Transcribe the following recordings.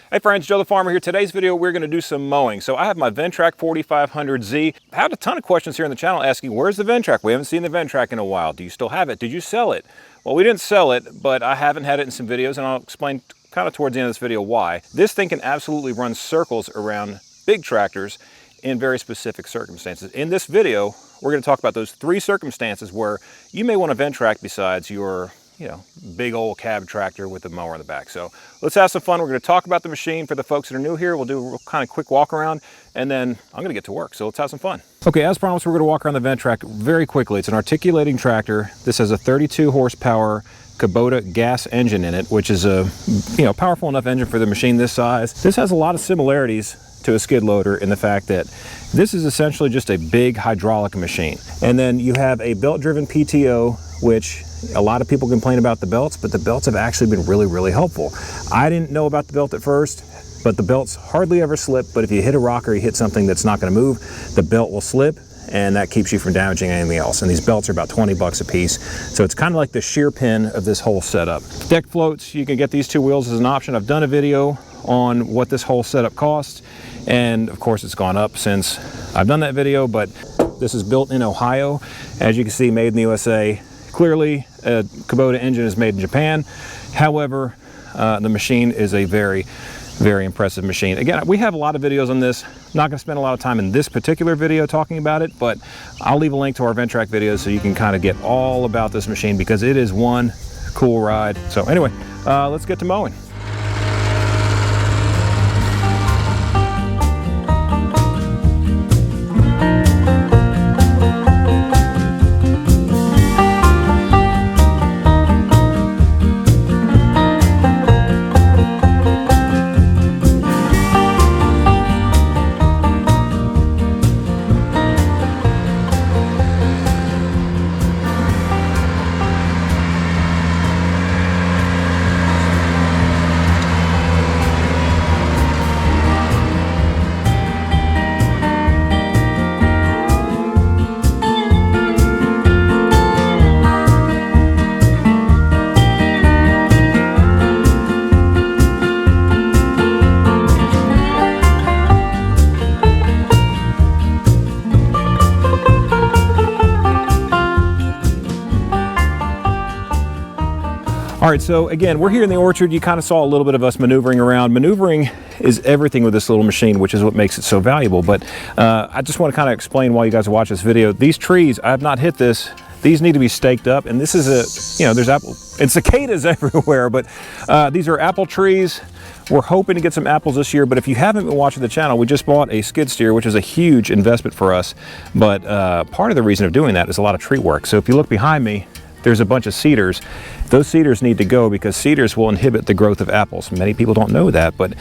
Hey friends, Joe the Farmer here. Today's video we're going to do some mowing. So I have my Ventrac 4500Z. I had a ton of questions here on the channel asking, where's the Ventrac? We haven't seen the Ventrac in a while. Do you still have it? Did you sell it? Well, we didn't sell it, but I haven't had it in some videos, and I'll explain kind of towards the end of this video why. This thing can absolutely run circles around big tractors in very specific circumstances. In this video, we're going to talk about those three circumstances where you may want a Ventrac besides your big old cab tractor with a mower in the back. So let's have some fun. We're going to talk about the machine for the folks that are new here. We'll do a kind of quick walk around, and then I'm going to get to work. So let's have some fun. Okay, as promised, we're going to walk around the Ventrac very quickly. It's an articulating tractor. This has a 32 horsepower Kubota gas engine in it, which is a powerful enough engine for the machine this size. This has a lot of similarities to a skid loader in the fact that this is essentially just a big hydraulic machine. And then you have a belt-driven PTO, which a lot of people complain about the belts, but the belts have actually been really helpful. I didn't know about the belt at first, but the belts hardly ever slip. But if you hit a rock or you hit something that's not going to move, the belt will slip, and that keeps you from damaging anything else. And these belts are about 20 bucks a piece. So it's kind of like the shear pin of this whole setup. Deck floats, you can get these two wheels as an option. I've done a video on what this whole setup costs, and of course it's gone up since I've done that video, but this is built in Ohio. As you can see, made in the USA. Clearly, a Kubota engine is made in Japan. However, the machine is a very impressive machine. Again, we have a lot of videos on this. I'm not going to spend a lot of time in this particular video talking about it, but I'll leave a link to our Ventrac videos so you can kind of get all about this machine, because it is one cool ride. So anyway, let's get to mowing. All right, so again, we're here in the orchard. You kind of saw a little bit of us maneuvering around. Maneuvering is everything with this little machine, which is what makes it so valuable. But I just want to kind of explain while you guys watch this video. These trees, I have not hit this. These need to be staked up, and this is there's apple and cicadas everywhere, but these are apple trees. We're hoping to get some apples this year, but if you haven't been watching the channel, we just bought a skid steer, which is a huge investment for us. But part of the reason of doing that is a lot of tree work. So if you look behind me, there's a bunch of cedars. Those cedars need to go because cedars will inhibit the growth of apples. Many people don't know that, but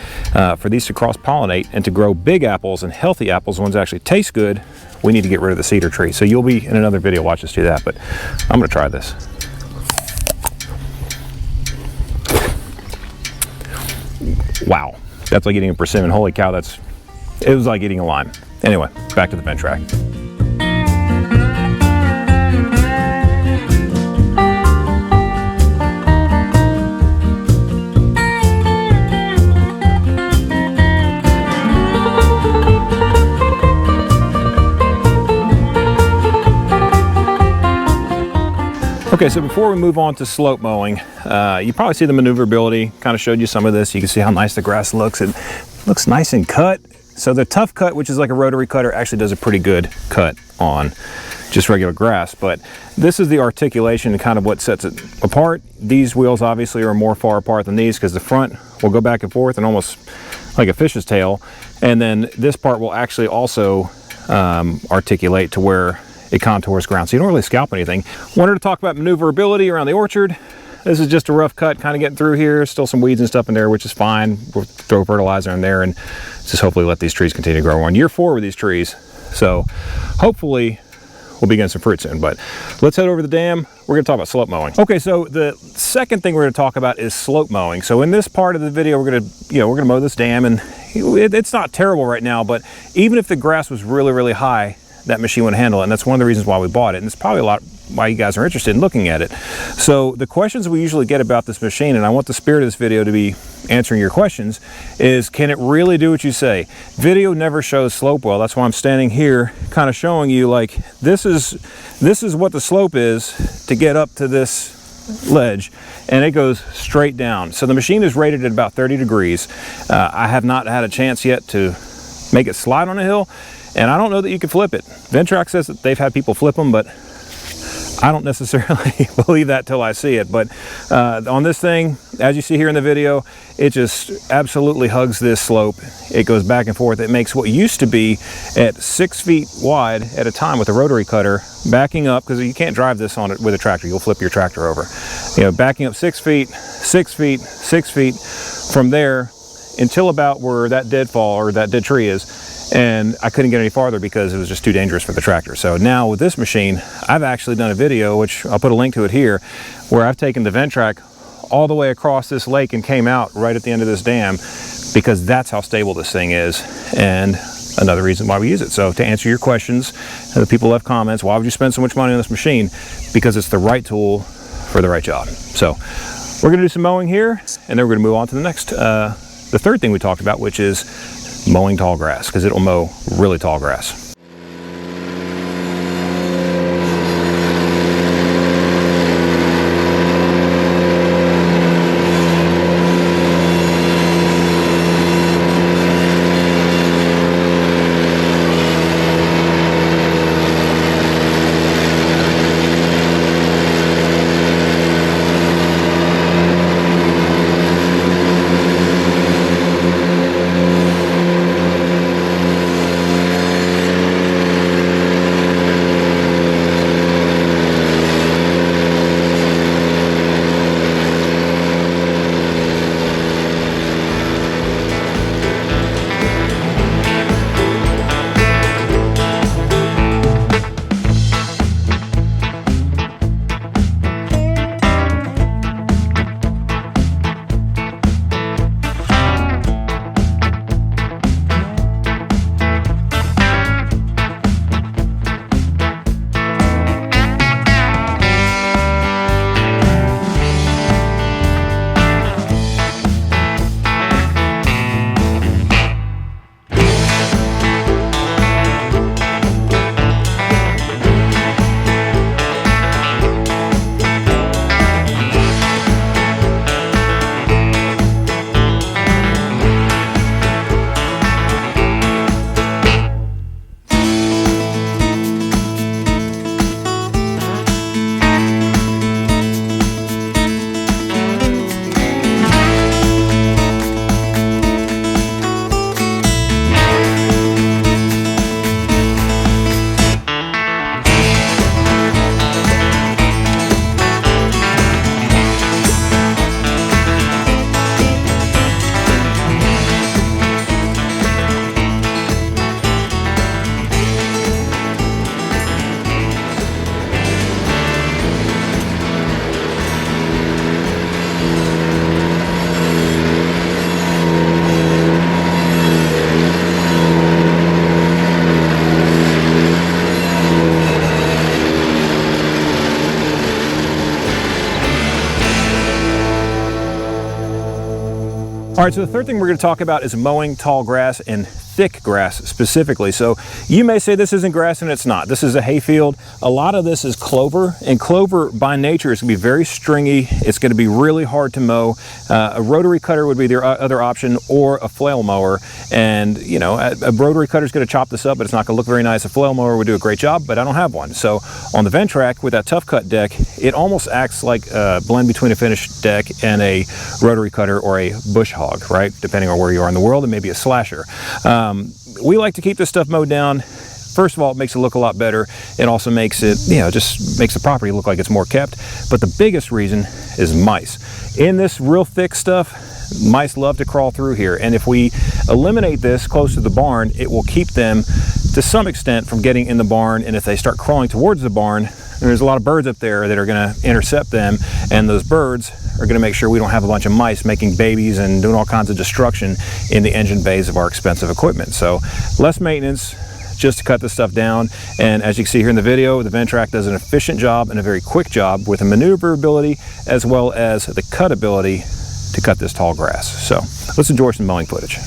for these to cross-pollinate and to grow big apples and healthy apples, ones that actually taste good, we need to get rid of the cedar tree. So you'll be in another video, watch us do that, but I'm gonna try this. Wow, that's like eating a persimmon. Holy cow, it was like eating a lime. Anyway, back to the Ventrac. Okay, so before we move on to slope mowing, you probably see the maneuverability. Kind of showed you some of this. You can see how nice the grass looks. It looks nice and cut. So the tough cut, which is like a rotary cutter, actually does a pretty good cut on just regular grass. But this is the articulation and kind of what sets it apart. These wheels obviously are more far apart than these because the front will go back and forth and almost like a fish's tail. And then this part will actually also articulate to where it contours ground, so you don't really scalp anything. Wanted to talk about maneuverability around the orchard. This is just a rough cut, kind of getting through here. Still some weeds and stuff in there, which is fine. We'll throw fertilizer in there and just hopefully let these trees continue to grow. We're on year 4 with these trees, so hopefully we'll be getting some fruit soon. But let's head over to the dam. We're going to talk about slope mowing. Okay, so the second thing we're going to talk about is slope mowing. So in this part of the video, we're going to mow this dam, and it's not terrible right now, but even if the grass was really, really high, that machine would handle it, and that's one of the reasons why we bought it. And it's probably a lot why you guys are interested in looking at it. So the questions we usually get about this machine, and I want the spirit of this video to be answering your questions, is can it really do what you say? Video never shows slope well. That's why I'm standing here kind of showing you, like, this is what the slope is to get up to this ledge, and it goes straight down. So the machine is rated at about 30 degrees. I have not had a chance yet to make it slide on a hill, and I don't know that you can flip it. Ventrac says that they've had people flip them, but I don't necessarily believe that till I see it. But on this thing, as you see here in the video, it just absolutely hugs this slope. It goes back and forth. It makes what used to be at 6 feet wide at a time with a rotary cutter, backing up, because you can't drive this on it with a tractor. You'll flip your tractor over. You know, backing up 6 feet, 6 feet, 6 feet from there until about where that deadfall or that dead tree is. And I couldn't get any farther because it was just too dangerous for the tractor. So now with this machine, I've actually done a video, which I'll put a link to it here, where I've taken the Ventrac all the way across this lake and came out right at the end of this dam, because that's how stable this thing is, and another reason why we use it. So to answer your questions, the people left comments, why would you spend so much money on this machine? Because it's the right tool for the right job. So we're gonna do some mowing here, and then we're gonna move on to the next, the third thing we talked about, which is mowing tall grass, because it'll mow really tall grass. All right, so the third thing we're going to talk about is mowing tall grass and thick grass specifically. So you may say this isn't grass, and it's not. This is a hayfield. A lot of this is clover, and clover by nature is going to be very stringy. It's going to be really hard to mow. A rotary cutter would be the other option, or a flail mower. And you know, a rotary cutter is going to chop this up, but it's not going to look very nice. A flail mower would do a great job, but I don't have one. So on the Ventrac with that tough cut deck, it almost acts like a blend between a finished deck and a rotary cutter or a bush hog, right? Depending on where you are in the world, and maybe a slasher. We like to keep this stuff mowed down. First of all, it makes it look a lot better. It also makes it, you know, just makes the property look like it's more kept. But the biggest reason is mice. In this real thick stuff, mice love to crawl through here. And if we eliminate this close to the barn, it will keep them to some extent from getting in the barn. And if they start crawling towards the barn, there's a lot of birds up there that are going to intercept them, and those birds are going to make sure we don't have a bunch of mice making babies and doing all kinds of destruction in the engine bays of our expensive equipment. So less maintenance, just to cut this stuff down. And as you can see here in the video, the Ventrac does an efficient job and a very quick job with the maneuverability as well as the cut ability to cut this tall grass. So let's enjoy some mowing footage.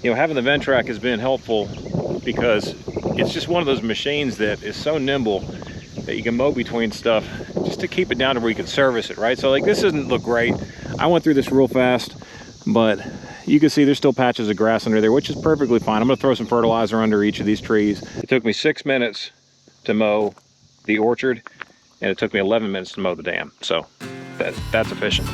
You know, having the Ventrac has been helpful because it's just one of those machines that is so nimble that you can mow between stuff just to keep it down to where you can service it, right? So like this doesn't look great. I went through this real fast, but you can see there's still patches of grass under there, which is perfectly fine. I'm gonna throw some fertilizer under each of these trees. It took me 6 minutes to mow the orchard, and it took me 11 minutes to mow the dam. So that's efficient.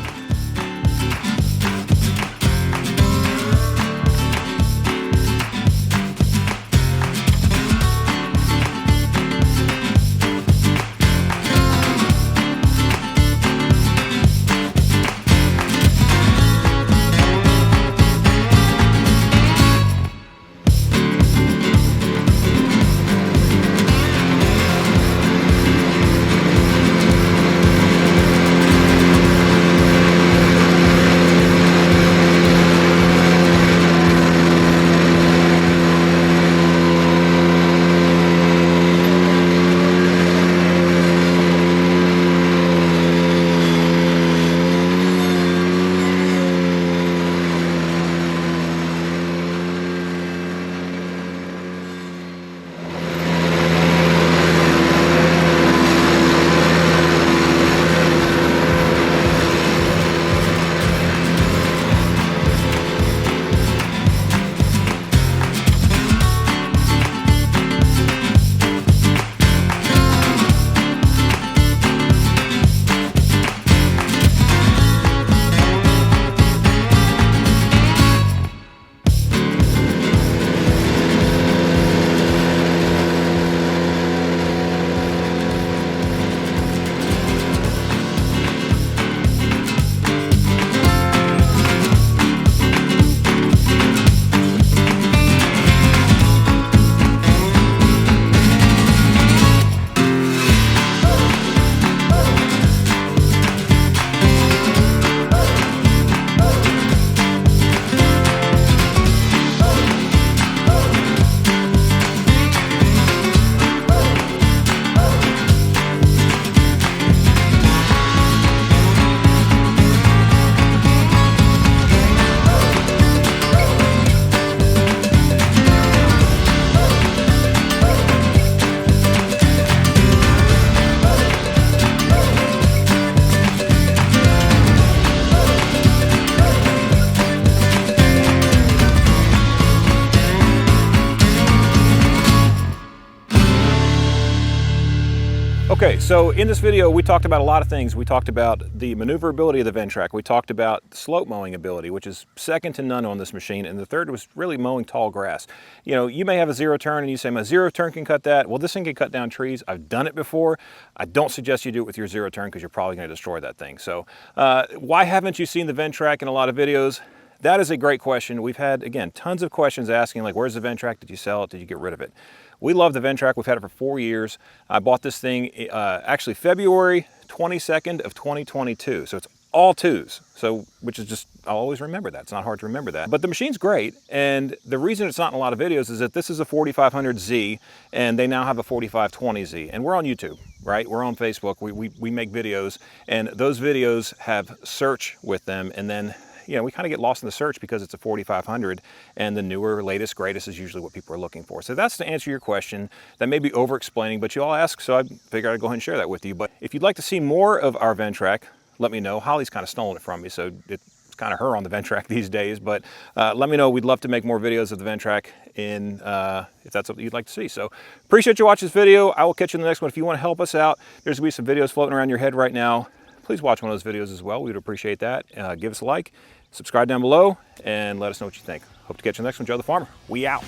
Okay, so in this video, we talked about a lot of things. We talked about the maneuverability of the Ventrac. We talked about slope mowing ability, which is second to none on this machine. And the third was really mowing tall grass. You know, you may have a zero turn and you say, my zero turn can cut that. Well, this thing can cut down trees. I've done it before. I don't suggest you do it with your zero turn because you're probably going to destroy that thing. So why haven't you seen the Ventrac in a lot of videos? That is a great question. We've had, again, tons of questions asking, like, where's the Ventrac? Did you sell it? Did you get rid of it? We love the Ventrac. We've had it for 4 years. I bought this thing actually February 22nd of 2022. So it's all twos. So, which is just, I'll always remember that. It's not hard to remember that. But the machine's great. And the reason it's not in a lot of videos is that this is a 4500Z and they now have a 4520Z. And we're on YouTube, right? We're on Facebook. We make videos and those videos have search with them. And then, you know, we kind of get lost in the search because it's a 4500 and the newer, latest, greatest is usually what people are looking for. So that's to answer your question. That may be over explaining, but you all ask, so I figured I'd go ahead and share that with you. But if you'd like to see more of our Ventrac, let me know. Holly's kind of stolen it from me, so it's kind of her on the Ventrac these days, but let me know. We'd love to make more videos of the Ventrac if that's what you'd like to see. So appreciate you watching this video. I will catch you in the next one. If you want to help us out, there's gonna be some videos floating around your head right now. Please watch one of those videos as well. We'd appreciate that. Give us a like, subscribe down below, and let us know what you think. Hope to catch you in the next one. Joe the Farmer. We out.